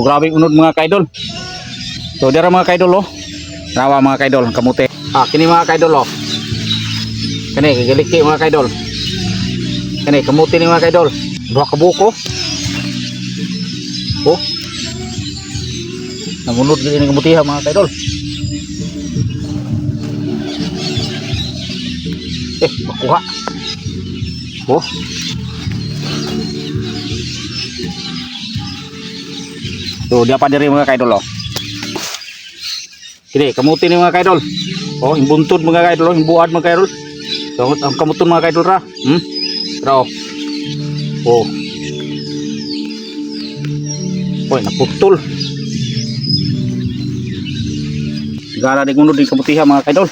Grabe unod mga kaidol. So dira mga kaidol oh. Rawa mga kaidol ang kamote. Kini mga kaidol oh. Kani gigaliki mga kaidol. Kani kamote ni mga kaidol. Duha ka buko. Oh. Nangunod gini kamote ha mga kaidol. Makuha. Oh. So dia pa diri mga kaidol oh. Kini kamuti ni mga kaidol. Oh, imbuntod mga kaidol, imbuad mga kaidol. So ang kamuton mga kaidol ra. Ra oh. Oh. Oy, naputol. Gara di gunod ni kamutiha mga kaidol.